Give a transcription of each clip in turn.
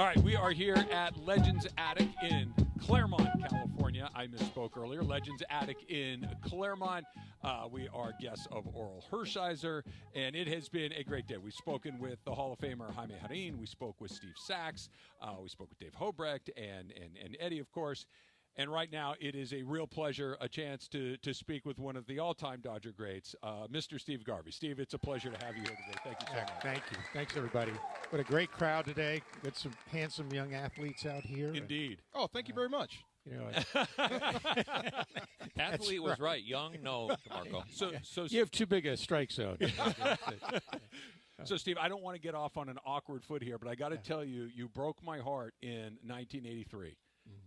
All right, we are here at Legends Attic in Claremont, California. I misspoke earlier. Legends Attic in Claremont. We are guests of Oral Hershiser, and it has been a great day. We've spoken with the Hall of Famer Jaime Jarrín. We spoke with Steve Sachs. We spoke with Dave Hobrecht and Eddie, of course. And right now, it is a real pleasure, a chance to speak with one of the all-time Dodger greats, Mr. Steve Garvey. Steve, it's a pleasure to have you here today. Thank you so much. Thank you. Thanks, everybody. What a great crowd today. Got some handsome young athletes out here. Indeed. Oh, thank you very much. You know, Athlete was right. Young, no, Marco. So you have too big a strike zone. So, Steve, I don't want to get off on an awkward foot here, but I got to tell you, you broke my heart in 1983.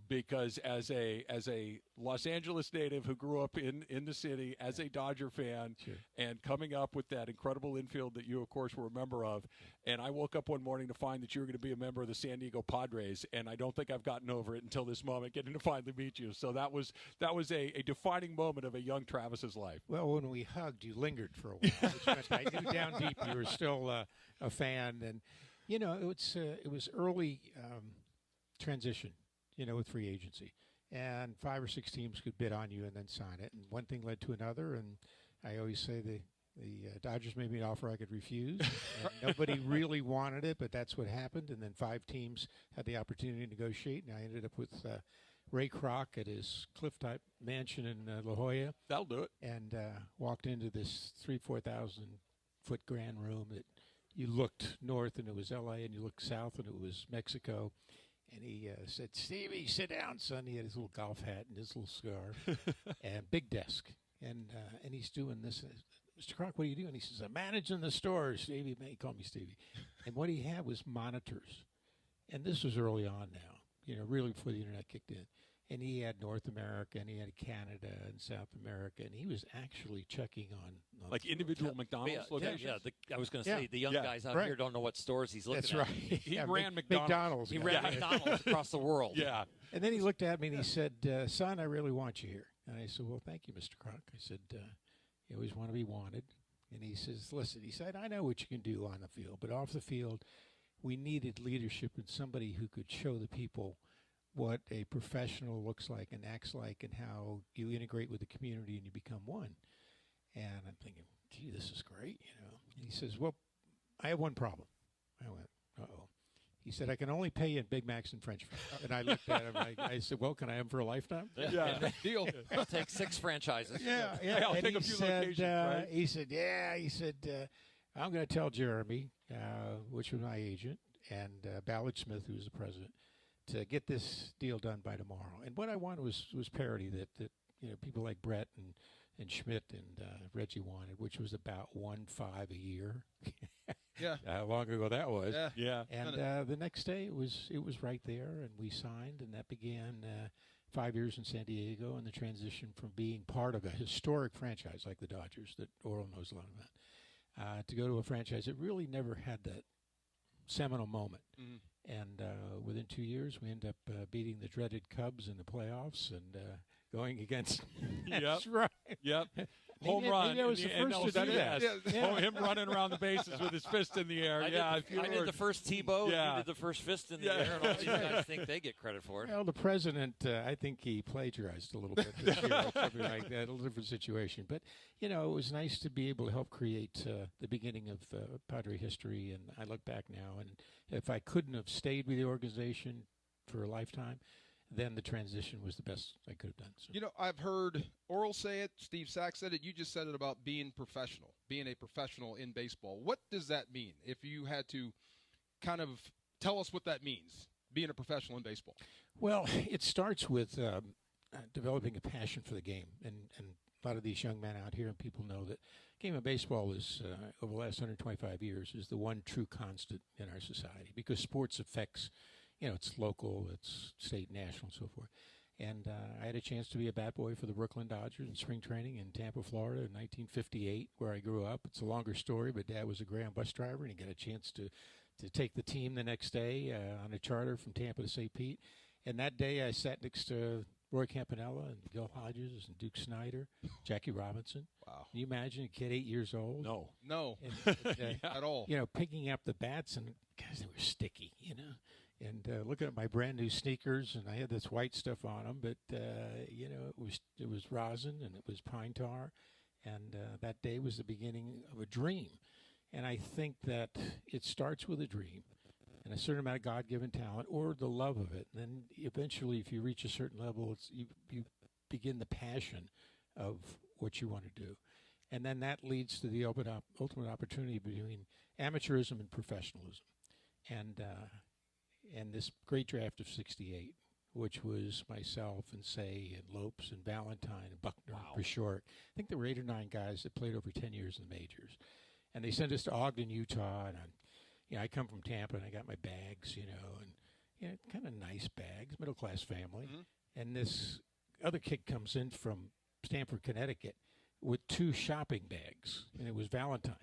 Because as a Los Angeles native who grew up in the city, as a Dodger fan, Sure. and coming up with that incredible infield that you, of course, were a member of, and I woke up one morning to find that you were going to be a member of the San Diego Padres, and I don't think I've gotten over it until this moment, getting to finally meet you. So that was a defining moment of a young Travis's life. Well, when we hugged, you lingered for a while, which meant I knew down deep you were still a fan. And, you know, it was early transition, you know, with free agency. And 5 or 6 teams could bid on you and then sign it. And one thing led to another. And I always say the Dodgers made me an offer I could refuse. And nobody really wanted it, but that's what happened. And then 5 teams had the opportunity to negotiate. And I ended up with Ray Kroc at his cliff-type mansion in La Jolla. That'll do it. And walked into this 4,000-foot grand room that you looked north and it was L.A. and you looked south and it was Mexico. And he said, "Stevie, sit down, son." He had his little golf hat and his little cigar and big desk. And he's doing this. "Mr. Kroc, what are you doing?" He says, "I'm managing the stores, Stevie." He called me Stevie. And what he had was monitors. And this was early on now, you know, really before the Internet kicked in. And he had North America, and he had Canada and South America, and he was actually checking on like individual McDonald's locations? I was going to say, the young guys out here don't know what stores he's looking That's at. right. He ran McDonald's. He ran McDonald's across the world. Yeah. And then he looked at me and he said, "Son, I really want you here." And I said, "Well, thank you, Mr. Kroc." I said, "You always want to be wanted." And he says, "Listen," he said, "I know what you can do on the field, but off the field, we needed leadership and somebody who could show the people what a professional looks like and acts like and how you integrate with the community and you become one." And I'm thinking, gee, this is great, you know. And he says, "Well, I have one problem." I went, "Uh-oh." He said, "I can only pay you in Big Macs and French fries." And I looked at him, I said, "Well, can I have them for a lifetime?" Yeah. Deal. I'll take 6 franchises. Yeah. I'll And take a he few said, locations, right? He said, "Yeah." He said, "I'm going to tell Jeremy," which was my agent, and Ballard Smith, who was the president, to get this deal done by tomorrow. And what I wanted was parity that you know, people like Brett and Schmidt and Reggie wanted, which was about 1.5 a year. Yeah. How long ago that was. Yeah. And the next day it was right there, and we signed, and that began 5 years in San Diego, and the transition from being part of a historic franchise like the Dodgers that Oral knows a lot about, to go to a franchise that really never had that seminal moment. Mm-hmm. And within 2 years, we end up beating the dreaded Cubs in the playoffs and going against. That's right. Yep. Home run. Maybe I was the first to do that. Yeah. Him running around the bases with his fist in the air. I did the first Tebow. Yeah. You did the first fist in the air. And all these guys think they get credit for it. Well, the president, I think he plagiarized a little bit this year, or something like that. A little different situation. But, you know, it was nice to be able to help create the beginning of Padre history. And I look back now, and if I couldn't have stayed with the organization for a lifetime, then the transition was the best I could have done. So. You know, I've heard Oral say it, Steve Sachs said it, you just said it about being professional, being a professional in baseball. What does that mean? If you had to kind of tell us what that means, being a professional in baseball. Well, it starts with developing a passion for the game. And a lot of these young men out here, and people know that the game of baseball is, over the last 125 years, is the one true constant in our society, because sports affects, you know, it's local, it's state, national, and so forth. And I had a chance to be a bat boy for the Brooklyn Dodgers in spring training in Tampa, Florida in 1958, where I grew up. It's a longer story, but Dad was a Greyhound bus driver, and he got a chance to take the team the next day on a charter from Tampa to St. Pete. And that day I sat next to Roy Campanella and Gil Hodges and Duke Snider, Jackie Robinson. Wow. Can you imagine a kid 8 years old? No. And, At all. You know, picking up the bats, and guys, they were sticky, you know. and looking at my brand new sneakers, and I had this white stuff on them, but it was rosin and it was pine tar, and that day was the beginning of a dream. And I think that it starts with a dream and a certain amount of God-given talent or the love of it. And then eventually, if you reach a certain level, you begin the passion of what you want to do. And then that leads to the ultimate opportunity between amateurism and professionalism. And this great draft of 68, which was myself and Say and Lopes and Valentine and Buckner and Short. I think there were 8 or 9 guys that played over 10 years in the majors. And they sent us to Ogden, Utah, and I come from Tampa, and I got my bags, and kind of nice bags, middle-class family. Mm-hmm. And this other kid comes in from Stamford, Connecticut, with 2 shopping bags, and it was Valentine.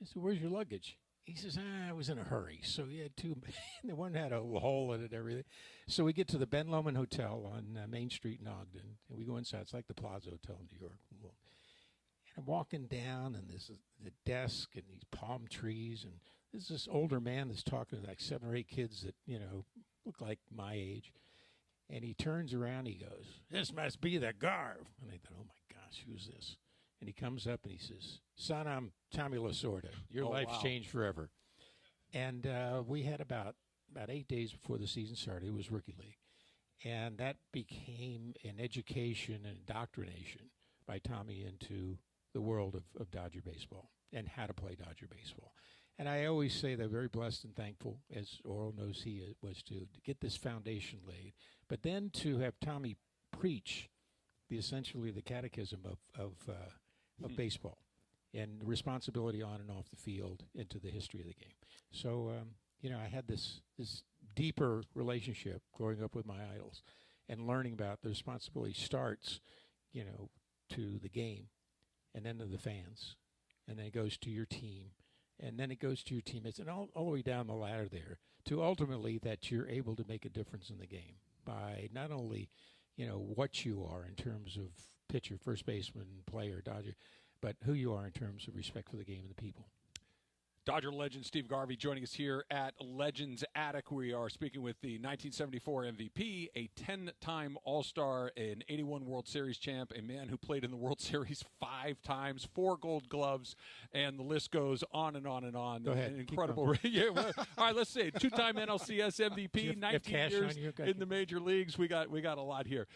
I said, "Where's your luggage?" He says, "I was in a hurry." So he had 2, and the one had a hole in it and everything. So we get to the Ben Lomond Hotel on Main Street in Ogden, and we go inside. It's like the Plaza Hotel in New York. And I'm walking down, and there's the desk and these palm trees, and there's this older man that's talking to like 7 or 8 kids that, look like my age. And he turns around, he goes, "This must be the Garv." And I thought, oh, my gosh, who's this? And he comes up and he says, "Son, I'm Tommy Lasorda. Your life's changed forever." And we had about 8 days before the season started. It was Rookie League. And that became an education and indoctrination by Tommy into the world of Dodger baseball and how to play Dodger baseball. And I always say they're very blessed and thankful, as Oral knows he was, to get this foundation laid. But then to have Tommy preach essentially the catechism of baseball and the responsibility on and off the field into the history of the game. So, I had this deeper relationship growing up with my idols and learning about the responsibility starts, to the game and then to the fans, and then it goes to your team, and then it goes to your teammates, and all the way down the ladder there to ultimately that you're able to make a difference in the game by not only, what you are in terms of pitcher, first baseman, player, Dodger, but who you are in terms of respect for the game and the people. Dodger legend Steve Garvey joining us here at Legends Attic. We are speaking with the 1974 MVP, a 10-time All-Star, an 81 World Series champ, a man who played in the World Series 5 times, 4 Gold Gloves, and the list goes on and on and on. Go ahead. An incredible. Yeah, well, all right, let's see. 2-time NLCS MVP, 19 years in the major leagues. We got a lot here.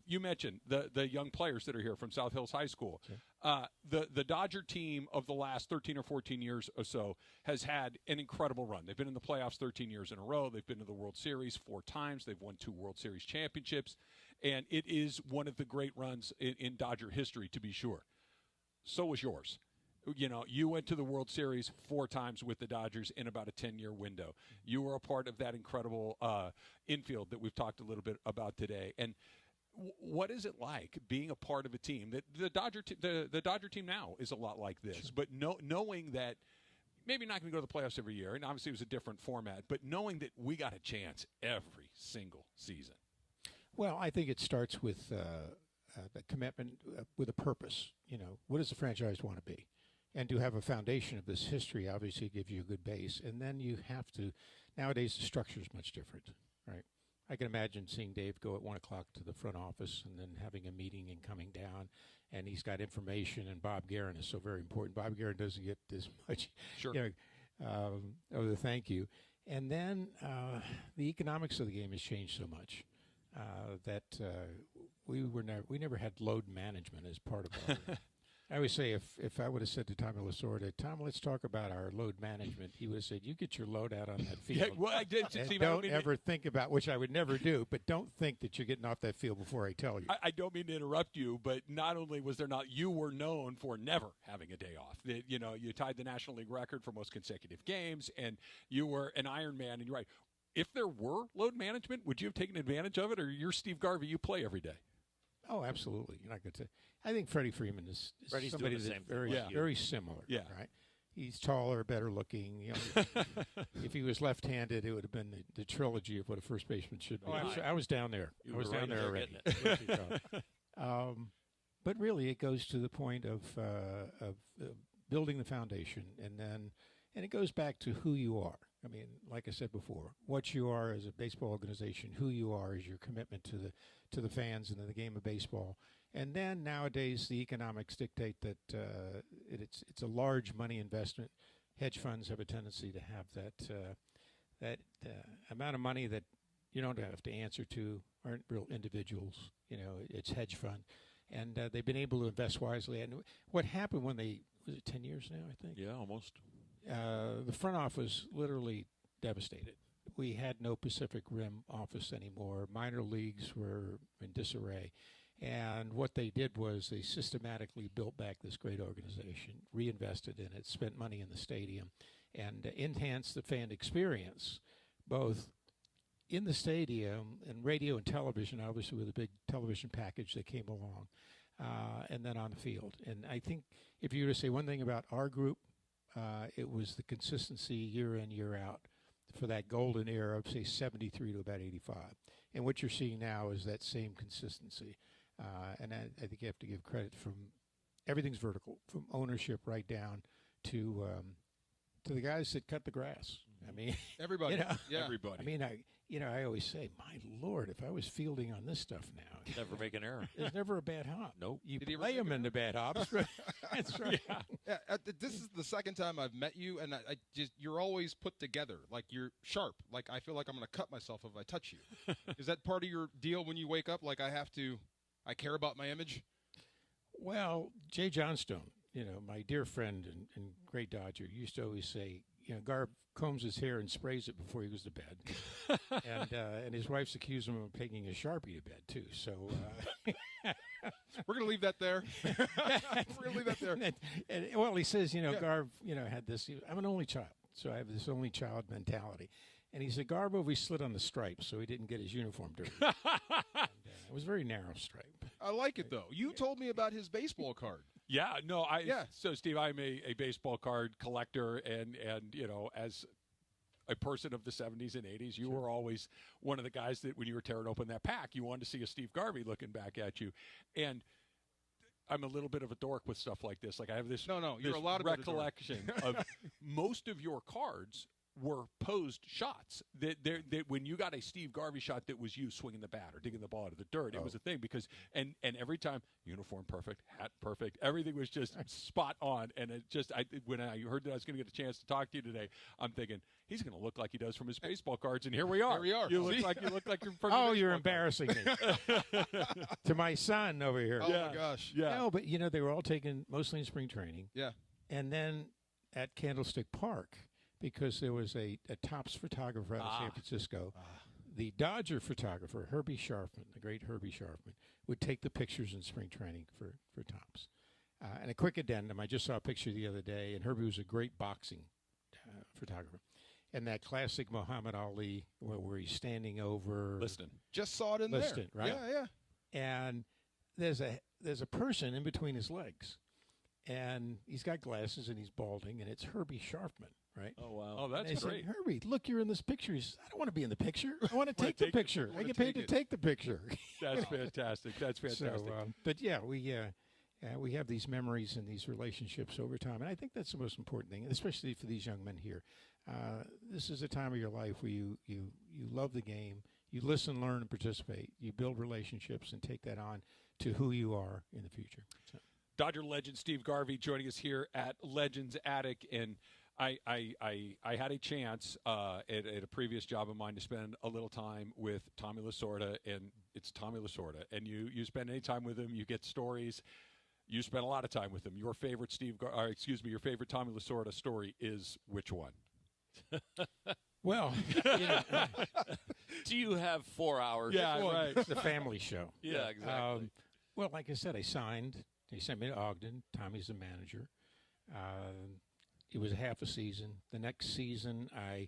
You mentioned the young players that are here from South Hills High School. Sure. The Dodger team of the last 13 or 14 years or so has had an incredible run. They've been in the playoffs 13 years in a row. They've been to the World Series 4 times. They've won 2 World Series championships. And it is one of the great runs in Dodger history, to be sure. So was yours. You went to the World Series 4 times with the Dodgers in about a 10-year window. You were a part of that incredible infield that we've talked a little bit about today. And what is it like being a part of a team that the Dodger team now is a lot like this, sure. But knowing that maybe not going to go to the playoffs every year, and obviously it was a different format, but knowing that we got a chance every single season. Well, I think it starts with the commitment with a purpose. What does the franchise want to be? And to have a foundation of this history obviously gives you a good base. And then you have to, nowadays the structure is much different, right? I can imagine seeing Dave go at 1 o'clock to the front office and then having a meeting and coming down, and he's got information, and Bob Guerin is so very important. Bob Guerin doesn't get this much sure. Of the thank you. And then the economics of the game has changed so much that we never had load management as part of our I always say if I would have said to Tommy Lasorda, "Tom, let's talk about our load management," he would have said, "You get your load out on that field." Yeah, well, I did. And don't ever think about, which I would never do, but don't think that you're getting off that field before I tell you. I don't mean to interrupt you, but not only was there not, you were known for never having a day off. You tied the National League record for most consecutive games, and you were an Iron Man, and you're right. If there were load management, would you have taken advantage of it, or you're Steve Garvey, you play every day? Oh, absolutely. You're not going to. I think Freddie Freeman is somebody that's very similar. Yeah. Right. He's taller, better looking. If he was left-handed, it would have been the trilogy of what a first baseman should be. I was down there. I was down there already. But really, it goes to the point of building the foundation, and it goes back to who you are. I mean, like I said before, what you are as a baseball organization, who you are is your commitment to the fans and to the game of baseball. And then nowadays the economics dictate that it's a large money investment. Hedge funds have a tendency to have that amount of money that you don't have to answer to aren't real individuals. It's hedge fund. And they've been able to invest wisely. And what happened when was it 10 years now, I think? Yeah, almost. The front office literally devastated. We had no Pacific Rim office anymore. Minor leagues were in disarray. And what they did was they systematically built back this great organization, reinvested in it, spent money in the stadium, and enhanced the fan experience, both in the stadium and radio and television, obviously with a big television package that came along, and then on the field. And I think if you were to say one thing about our group, it was the consistency year in, year out for that golden era of, say, 73 to about 85. And what you're seeing now is that same consistency. And I think you have to give credit from everything's vertical, from ownership right down to the guys that cut the grass. I mean, everybody, yeah, everybody. I mean, I always say, my Lord, if I was fielding on this stuff now, Never make an error. there's never a bad hop. Nope. You Did he ever play make them an into bad hops. That's right. Yeah, this is the second time I've met you, and I just you're always put together. Like you're sharp. Like I feel like I'm going to cut myself if I touch you. Is that part of your deal when you wake up? Like I care about my image? Well, Jay Johnstone, my dear friend and great Dodger, used to always say, Garb combs his hair and sprays it before he goes to bed. And his wife's accused him of taking a Sharpie to bed, too. So we're going to leave that there. We're going to leave that there. Well, he says, Garb, had this. I'm an only child, so I have this only child mentality. And he said, Garb always slid on the stripes, so he didn't get his uniform dirty. It was a very narrow stripe. I like it, though. You told me about his baseball card. Yeah, no, Yeah. So, Steve, I'm a baseball card collector, and as a person of the 70s and 80s, you were always one of the guys that when you were tearing open that pack, you wanted to see a Steve Garvey looking back at you. And I'm a little bit of a dork with stuff like this. Like I have this, you're this a lot of recollection of most of your cards were posed shots that when you got a Steve Garvey shot that was you swinging the bat or digging the ball out of the dirt, it was a thing because and every time uniform perfect, hat perfect, everything was just spot on. And it just when I heard that I was going to get a chance to talk to you today, I'm thinking he's going to look like he does from his baseball cards, and here we are. Here we are. You look like you're from your you're baseball embarrassing me to my son over here. Oh my gosh. Yeah. No, but they were all taken mostly in spring training. Yeah. And then at Candlestick Park, because there was a Topps photographer out of San Francisco. The Dodger photographer, Herbie Sharfman, the great Herbie Sharfman, would take the pictures in spring training for Topps. And a quick addendum, I just saw a picture the other day, and Herbie was a great boxing photographer. And that classic Muhammad Ali where he's standing over. Liston. Just saw it in Liston, there. right? Yeah. And there's a person in between his legs. And he's got glasses and he's balding, and it's Herbie Sharfman, right? Oh, wow. Oh, that's and I great. said, Herbie, look, you're in this picture. He says, I don't want to be in the picture. I want to take the picture. I get paid to take the picture. That's fantastic. That's fantastic. So, but yeah, we have these memories and these relationships over time, and I think that's the most important thing, especially for these young men here. This is a time of your life where you love the game, you listen, learn, and participate. You build relationships and take that on to who you are in the future. So. Dodger legend Steve Garvey joining us here at Legends Attic, and I had a chance at a previous job of mine to spend a little time with Tommy Lasorda, and it's Tommy Lasorda, and you spend any time with him, you get stories. You spent a lot of time with him. Your favorite your favorite Tommy Lasorda story is which one? Well, do you have 4 hours? Yeah, right. It's a family show. Yeah, exactly. Well, like I said, I signed. They sent me to Ogden. Tommy's the manager. It was half a season. The next season, I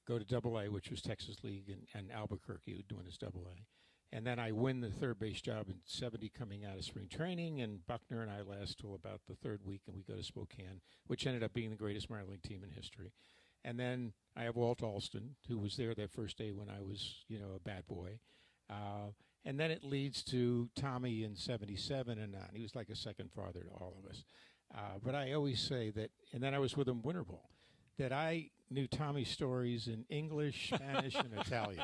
go to Double-A, which was Texas League, and Albuquerque doing this Double-A. And then I win the third base job in 70 coming out of spring training, and Buckner and I last till about the third week, and we go to Spokane, which ended up being the greatest minor league team in history. And then I have Walt Alston, who was there that first day when I was, a bad boy. And then it leads to Tommy in 77 and on. He was like a second father to all of us. But I always say that, and then I was with him Winter Bowl. that I knew Tommy's stories in English, Spanish, and Italian.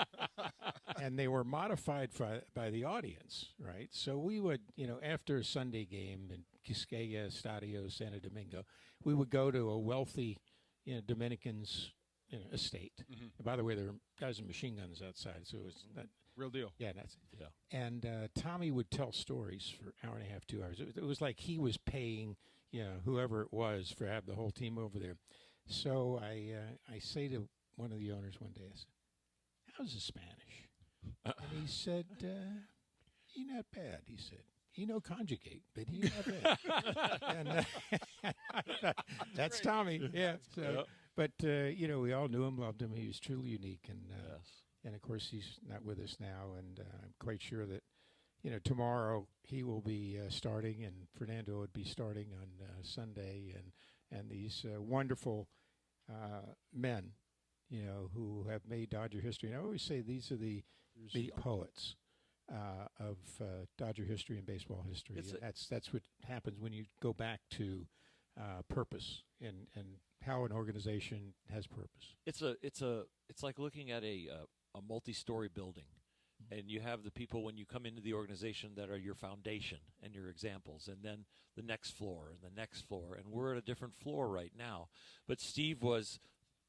And they were modified by the audience, right? So we would, after a Sunday game in Quisqueya, Estadio, Santo Domingo, we would go to a wealthy, Dominicans estate. Mm-hmm. And by the way, there were guys with machine guns outside, so it was not Real deal. Yeah, that's it. Yeah. And Tommy would tell stories for an hour and a half, 2 hours. It was like he was paying, whoever it was for have the whole team over there. So I say to one of the owners one day, I said, "How's the Spanish?" And he said, "He not bad." He said, "He no conjugate, but he not bad." And I thought, that's Tommy. Yeah. So, Yeah. But we all knew him, loved him. He was truly unique, and Yes. and of course he's not with us now. And I'm quite sure that tomorrow he will be starting, and Fernando would be starting on Sunday, and these wonderful men, who have made Dodger history. And I always say these are the poets of Dodger history and baseball history. And that's what happens when you go back to purpose and how an organization has purpose. It's like looking at a multi-story building. And you have the people when you come into the organization that are your foundation and your examples, and then the next floor and the next floor. And we're at a different floor right now. But Steve was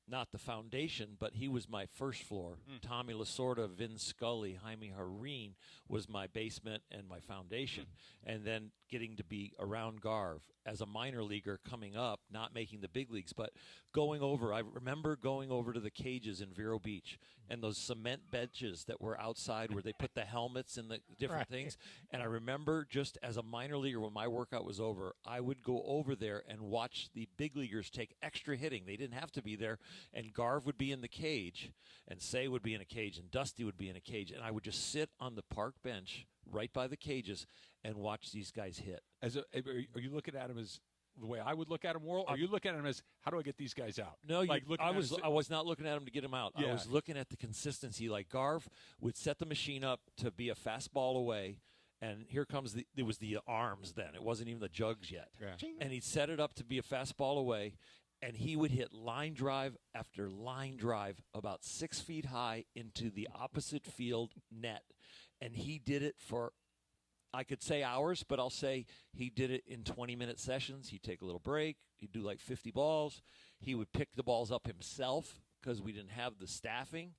not the foundation, but he was my first floor. Tommy Lasorda, Vin Scully, Jaime Hareen was my basement and my foundation. And then getting to be around Garv as a minor leaguer coming up, not making the big leagues, but going over. I remember going over to the cages in Vero Beach and those cement benches that were outside where they put the helmets and the different things. And I remember just as a minor leaguer, when my workout was over, I would go over there and watch the big leaguers take extra hitting. They didn't have to be there. And Garv would be in the cage, and Say would be in a cage, and Dusty would be in a cage. And I would just sit on the park bench right by the cages and watch these guys hit. Are you looking at him as the way I would look at him, Worrell? Or are you looking at him as, how do I get these guys out? No, I was was not looking at him to get him out. Yeah. I was looking at the consistency. Like Garv would set the machine up to be a fastball away, and here comes it was the arms then. It wasn't even the jugs yet. Yeah. And he'd set it up to be a fastball away, and he would hit line drive after line drive about 6 feet high into the opposite field net. And he did it for, I could say hours, but I'll say he did it in 20-minute sessions. He'd take a little break. He'd do like 50 balls. He would pick the balls up himself because we didn't have the staffing.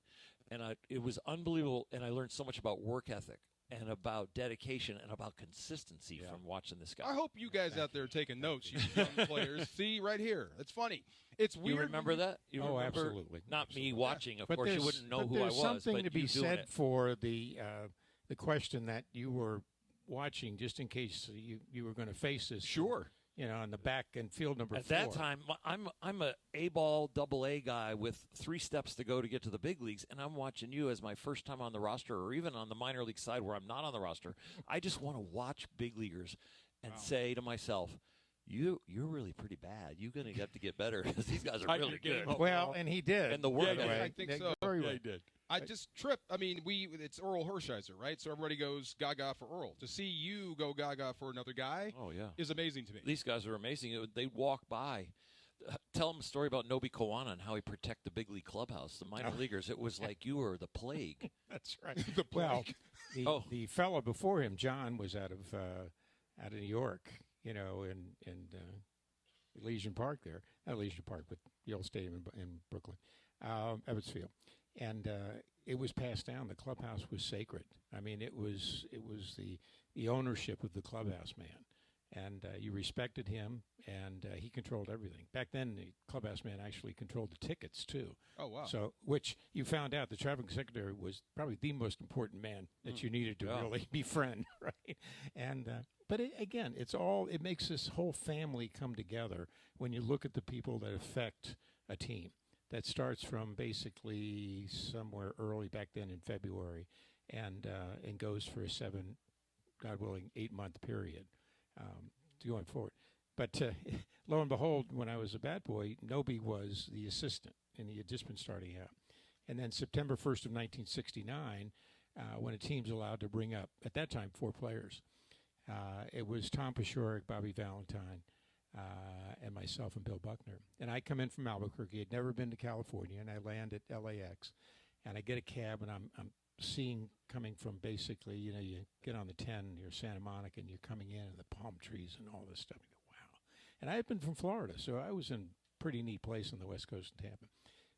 And it was unbelievable, and I learned so much about work ethic and about dedication and about consistency from watching this guy. I hope you guys out there are taking notes, you young players. See, right here. It's funny. It's weird. You remember that? You Oh, remember, absolutely. Not me watching. Of But course, you there's- wouldn't know but who I there's was. something but to be you doing said it. for the question that you were watching, just in case you were going to face this. Sure. On the back and field number At 4. that time, I'm a A-ball, double-A guy with 3 steps to go to get to the big leagues, and I'm watching you as my first time on the roster, or even on the minor league side where I'm not on the roster. I just want to watch big leaguers and say to myself, you're really pretty bad. You're going to have to get better because these guys are Tighten really your game good. up. Well, and he did. And the by work the ethic. way. I think Yeah, so. very Yeah, well. he did. I just tripped. I mean, it's Earl Hershiser, right? So everybody goes gaga for Earl. To see you go gaga for another guy Oh, yeah. is amazing to me. These guys are amazing. They'd walk by. Tell them a story about Nobi Kawana and how he protect the big league clubhouse, the minor leaguers. It was like you were the plague. That's right. plague. Well, the fellow before him, John, was out of New York, in Elysian Park there. Not Elysian Park, but the old stadium in Brooklyn, Evansville. And it was passed down. The clubhouse was sacred. I mean, it was the ownership of the clubhouse man. And you respected him, and he controlled everything. Back then, the clubhouse man actually controlled the tickets, too. Oh, wow. So, which you found out the traveling secretary was probably the most important man that you needed to really befriend, right? And but again, it makes this whole family come together when you look at the people that affect a team. That starts from basically somewhere early back then in February, and goes for a 7, God willing, 8-month period going forward. But lo and behold, when I was a bat boy, Nobi was the assistant, and he had just been starting out. And then September 1st of 1969, when a team's allowed to bring up, at that time, 4 players. It was Tom Paciorek, Bobby Valentine, and myself and Bill Buckner. And I come in from Albuquerque. I'd never been to California, and I land at LAX. And I get a cab, and I'm seeing coming from basically, you get on the 10, you're Santa Monica, and you're coming in, and the palm trees and all this stuff. I go, wow. And I had been from Florida, so I was in a pretty neat place on the West Coast in Tampa.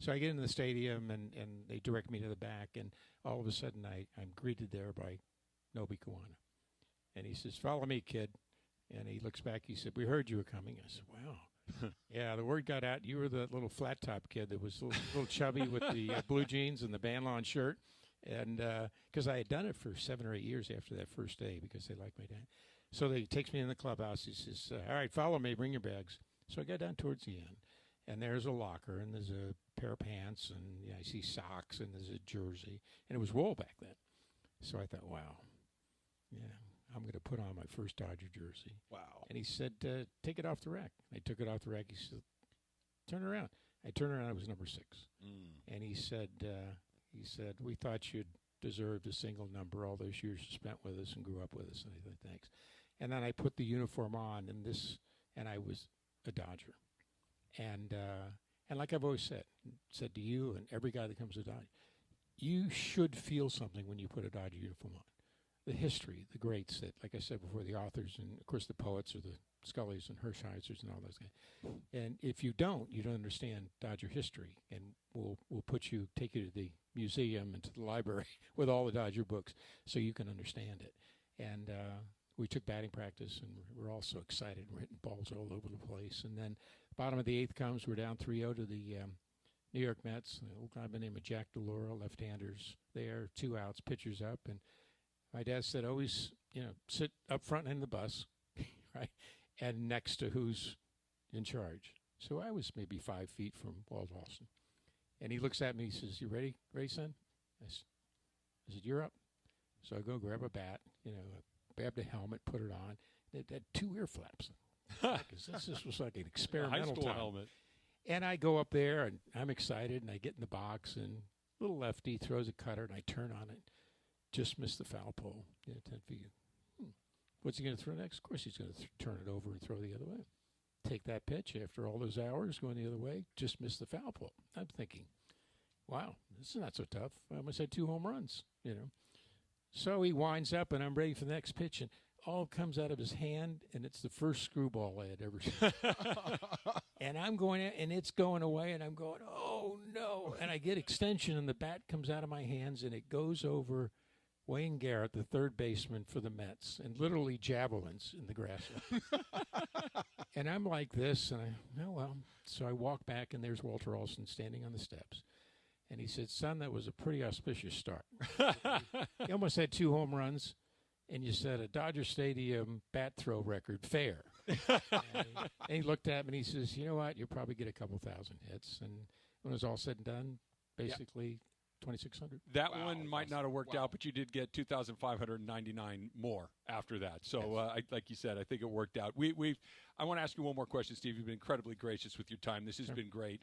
So I get into the stadium, and they direct me to the back, and all of a sudden I'm greeted there by Nobi Kiwana. And he says, "Follow me, kid." And he looks back. He said, "We heard you were coming." I said, "Wow." Yeah, the word got out. You were the little flat top kid that was a little chubby with the blue jeans and the band lawn shirt. And because I had done it for 7 or 8 years after that first day because they liked my dad. So he takes me in the clubhouse. He says, "All right, follow me. Bring your bags." So I got down towards the end. And there's a locker, and there's a pair of pants, and I see socks, and there's a jersey. And it was wool back then. So I thought, wow, yeah, I'm going to put on my first Dodger jersey. Wow. And he said, "Take it off the rack." I took it off the rack. He said, "Turn around." I turned around. It was number 6. And he said, "We thought you'd deserved a single number all those years you spent with us and grew up with us." And I thought, "Thanks." And then I put the uniform on, and I was a Dodger. And like I've always said to you and every guy that comes to Dodger, you should feel something when you put a Dodger uniform on. The history, the greats that, like I said before, the authors and, of course, the poets are the Scullys and Hershiser's and all those guys. And if you don't understand Dodger history, and we'll take you to the museum and to the library with all the Dodger books so you can understand it. And we took batting practice, and we're all so excited. We're hitting balls all over the place. And then bottom of the 8th comes, we're down 3-0 to the New York Mets. An old guy by the name of Jack DeLauro, left-handers there, 2 outs, pitchers up. And my dad said, always, sit up front in the bus, right, and next to who's in charge. So I was maybe 5 feet from Walt Austin. And he looks at me, he says, "You ready, son?" I said, "You're up." So I go grab a bat, grab the helmet, put it on. It had 2 ear flaps. Because this was like an experimental high school time. helmet. And I go up there, and I'm excited, and I get in the box, and little lefty throws a cutter, and I turn on it. Just missed the foul pole. 10 feet. What's he going to throw next? Of course he's going to turn it over and throw the other way. Take that pitch after all those hours going the other way, just missed the foul pole. I'm thinking, wow, this is not so tough. I almost had 2 home runs, So he winds up, and I'm ready for the next pitch, and all comes out of his hand, and it's the first screwball I had ever seen. And I'm going, and it's going away, and I'm going, oh, no. And I get extension, and the bat comes out of my hands, and it goes over Wayne Garrett, the third baseman for the Mets, and literally javelins in the grass. And I'm like this, and So I walk back, and there's Walter Olson standing on the steps. And he said, "Son, that was a pretty auspicious start." He almost had 2 home runs, and you set a Dodger Stadium bat throw record fair. And he looked at me, and he says, "You know what? You'll probably get a couple thousand hits." And when it was all said and done, basically 2,600. That one might not have worked out, but you did get 2,599 more after that. So, like you said, I think it worked out. I want to ask you one more question, Steve. You've been incredibly gracious with your time. This has been great.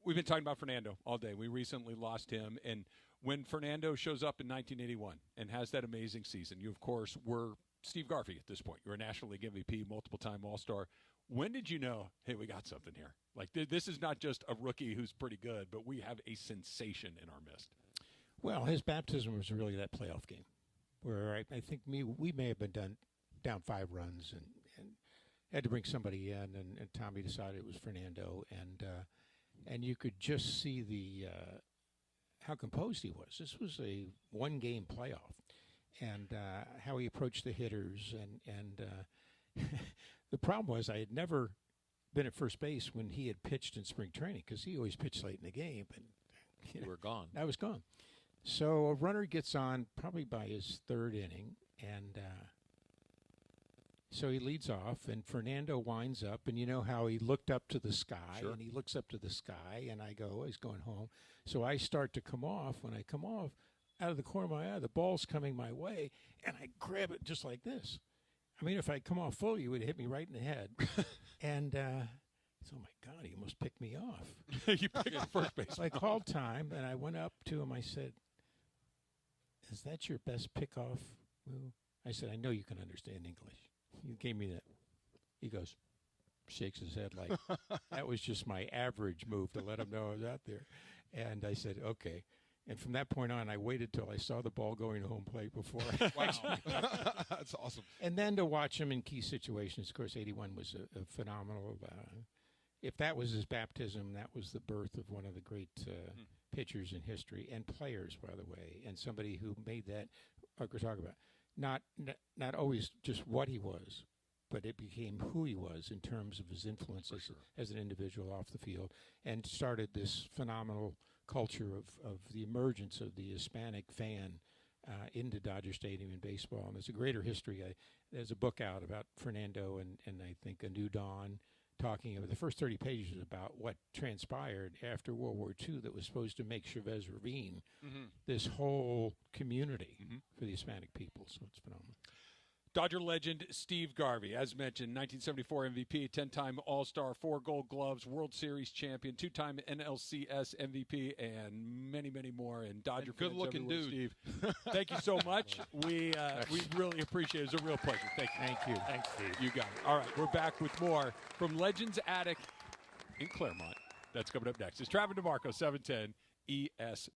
We've been talking about Fernando all day. We recently lost him. And when Fernando shows up in 1981 and has that amazing season, you, of course, were Steve Garvey at this point. You're a National League MVP, multiple-time All-Star. When did you know, hey, we got something here? Like, this is not just a rookie who's pretty good, but we have a sensation in our midst. Well, his baptism was really that playoff game where I think we may have been down 5 runs and had to bring somebody in, and Tommy decided it was Fernando, and you could just see how composed he was. This was a 1-game playoff, and how he approached the hitters, and the problem was I had never been at first base when he had pitched in spring training because he always pitched late in the game, and You were gone. I was gone. So a runner gets on probably by his 3rd inning, and so he leads off, and Fernando winds up, and you know how he looked up to the sky, Sure. and he looks up to the sky, and I go, he's going home. So I start to come off. When I come off, out of the corner of my eye, the ball's coming my way, and I grab it just like this. I mean, if I'd come off full, you would have hit me right in the head. And oh, my God, he almost picked me off. You picked the first base. So I called time, and I went up to him. I said, "Is that your best pickoff?" Well, I said, "I know you can understand English." He gave me that. He goes, shakes his head like, that was just my average move to let him know I was out there. And I said, okay. And from that point on, I waited till I saw the ball going to home plate before I Wow. That's awesome. And then to watch him in key situations. Of course, 81 was a phenomenal. If that was his baptism, that was the birth of one of the great pitchers in history and players, by the way, and somebody who made that, like we're talking about, not always just what he was, but it became who he was in terms of his influence as an individual off the field, and started this phenomenal culture of the emergence of the Hispanic fan into Dodger Stadium in baseball. And there's a greater history. There's a book out about Fernando and I think A New Dawn, talking about the first 30 pages about what transpired after World War II that was supposed to make Chavez Ravine this whole community for the Hispanic people. So it's phenomenal. Dodger legend Steve Garvey, as mentioned, 1974 MVP, 10-time All-Star, 4 Gold Gloves, World Series champion, 2-time NLCS MVP, and many, many more. And Dodger and good-looking dude. Steve, thank you so much. We really appreciate it. It was a real pleasure. Thank you. Thank you. Thanks, Steve. You got it. All right, we're back with more from Legends Attic in Claremont. That's coming up next. It's Travis DeMarco, 710 ES.